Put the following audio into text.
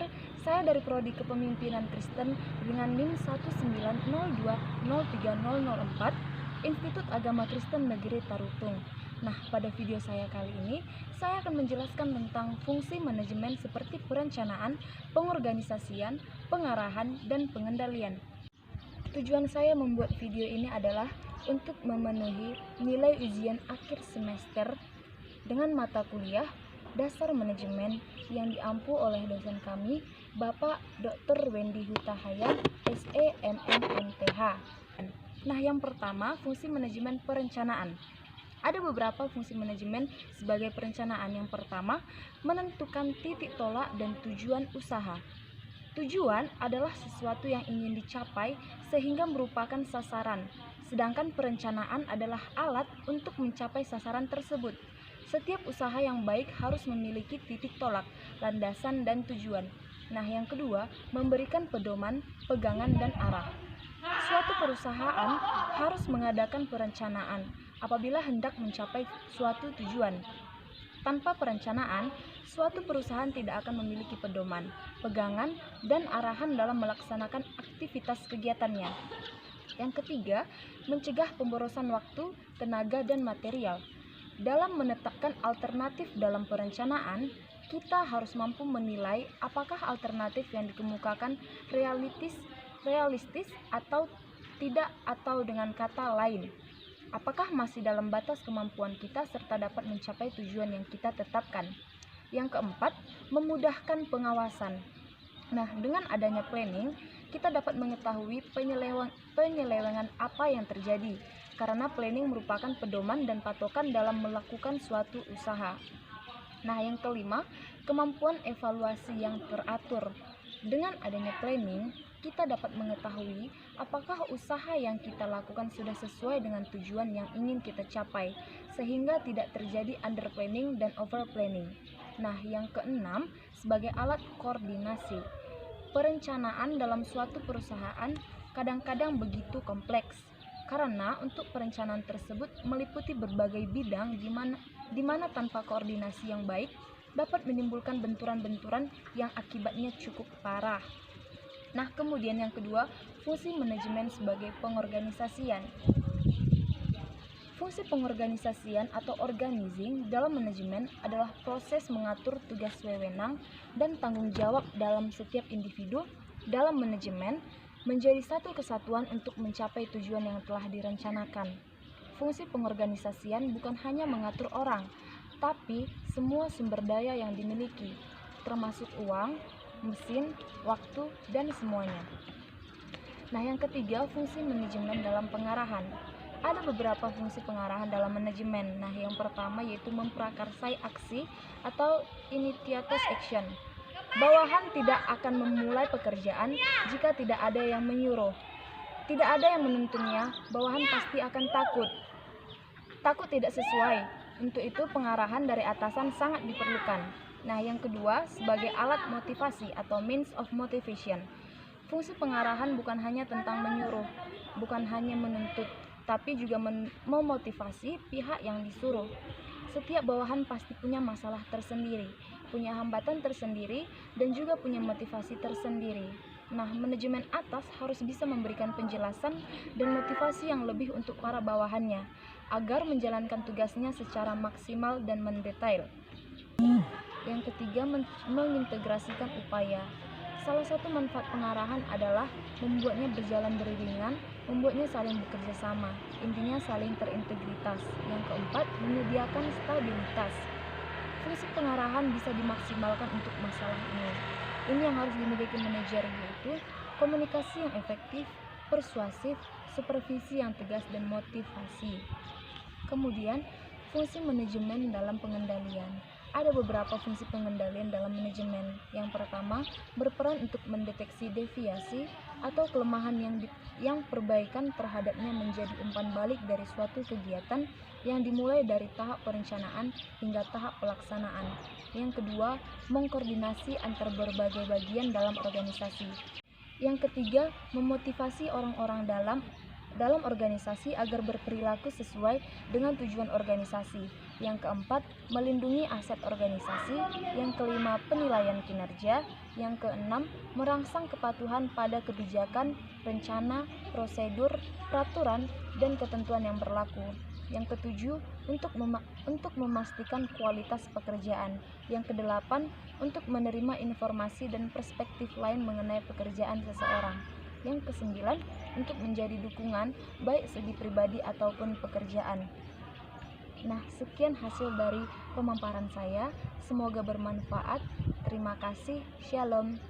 semester. Saya dari Prodi Kepemimpinan Kristen dengan NIM 190203004 Institut Agama Kristen Negeri Tarutung. Nah, pada video saya kali ini, saya akan menjelaskan tentang fungsi manajemen seperti perencanaan, pengorganisasian, pengarahan, dan pengendalian. Tujuan saya membuat video ini adalah untuk memenuhi nilai ujian akhir semester dengan mata kuliah Dasar Manajemen yang diampu oleh dosen kami, Bapak Dr. Wendy Hutahaya, SE MMMTH. Nah, yang pertama, fungsi manajemen perencanaan. Ada beberapa fungsi manajemen sebagai perencanaan. Yang pertama, menentukan titik tolak dan tujuan usaha. Tujuan adalah sesuatu yang ingin dicapai sehingga merupakan sasaran, sedangkan perencanaan adalah alat untuk mencapai sasaran tersebut. Setiap usaha yang baik harus memiliki titik tolak, landasan, dan tujuan. Nah, yang kedua, memberikan pedoman, pegangan, dan arah. Suatu perusahaan harus mengadakan perencanaan apabila hendak mencapai suatu tujuan. Tanpa perencanaan, suatu perusahaan tidak akan memiliki pedoman, pegangan, dan arahan dalam melaksanakan aktivitas kegiatannya. Yang ketiga, mencegah pemborosan waktu, tenaga, dan material. Dalam menetapkan alternatif dalam perencanaan, kita harus mampu menilai apakah alternatif yang dikemukakan realistis atau tidak, atau dengan kata lain, apakah masih dalam batas kemampuan kita serta dapat mencapai tujuan yang kita tetapkan. Yang keempat, memudahkan pengawasan. Nah, dengan adanya planning, kita dapat mengetahui penyelewengan apa yang terjadi, karena planning merupakan pedoman dan patokan dalam melakukan suatu usaha. Nah, yang kelima, kemampuan evaluasi yang teratur. Dengan adanya planning, kita dapat mengetahui apakah usaha yang kita lakukan sudah sesuai dengan tujuan yang ingin kita capai, sehingga tidak terjadi under planning dan over planning. Nah, yang keenam, sebagai alat koordinasi. Perencanaan dalam suatu perusahaan kadang-kadang begitu kompleks, karena untuk perencanaan tersebut meliputi berbagai bidang di mana tanpa koordinasi yang baik dapat menimbulkan benturan-benturan yang akibatnya cukup parah. Nah, kemudian yang kedua, fungsi manajemen sebagai pengorganisasian. Fungsi pengorganisasian atau organizing dalam manajemen adalah proses mengatur tugas wewenang dan tanggung jawab dalam setiap individu dalam manajemen menjadi satu kesatuan untuk mencapai tujuan yang telah direncanakan. Fungsi pengorganisasian bukan hanya mengatur orang, tapi semua sumber daya yang dimiliki, termasuk uang, mesin, waktu, dan semuanya. Nah, yang ketiga, fungsi manajemen dalam pengarahan. Ada beberapa fungsi pengarahan dalam manajemen. Nah, yang pertama yaitu memprakarsai aksi atau initiatus action. Bawahan tidak akan memulai pekerjaan jika tidak ada yang menyuruh. Tidak ada yang menuntunnya, bawahan pasti akan takut. Takut tidak sesuai. Untuk itu pengarahan dari atasan sangat diperlukan. Nah, yang kedua, sebagai alat motivasi atau means of motivation. Fungsi pengarahan bukan hanya tentang menyuruh, bukan hanya menuntut, tapi juga memotivasi pihak yang disuruh. Setiap bawahan pasti punya masalah tersendiri, punya hambatan tersendiri, dan juga punya motivasi tersendiri. Nah, manajemen atas harus bisa memberikan penjelasan dan motivasi yang lebih untuk para bawahannya, agar menjalankan tugasnya secara maksimal dan mendetail. Yang ketiga, mengintegrasikan upaya. Salah satu manfaat pengarahan adalah membuatnya berjalan beriringan, membuatnya saling bekerja sama, intinya saling terintegritas. Yang keempat, menyediakan stabilitas. Fungsi pengarahan bisa dimaksimalkan untuk masalah ini. Ini yang harus dimiliki manajer, yaitu komunikasi yang efektif, persuasif, supervisi yang tegas, dan motivasi. Kemudian, fungsi manajemen dalam pengendalian. Ada beberapa fungsi pengendalian dalam manajemen. Yang pertama, berperan untuk mendeteksi deviasi atau kelemahan yang perbaikan terhadapnya menjadi umpan balik dari suatu kegiatan yang dimulai dari tahap perencanaan hingga tahap pelaksanaan. Yang kedua, mengkoordinasi antar berbagai bagian dalam organisasi. Yang ketiga, memotivasi orang-orang dalam organisasi agar berperilaku sesuai dengan tujuan organisasi. Yang keempat, melindungi aset organisasi. Yang kelima, penilaian kinerja. Yang keenam, merangsang kepatuhan pada kebijakan, rencana, prosedur, peraturan, dan ketentuan yang berlaku. Yang ketujuh, untuk memastikan kualitas pekerjaan. Yang kedelapan, untuk menerima informasi dan perspektif lain mengenai pekerjaan seseorang. Yang kesembilan, untuk menjadi dukungan baik segi pribadi ataupun pekerjaan. Nah, sekian hasil dari pemaparan saya. Semoga bermanfaat. Terima kasih. Shalom.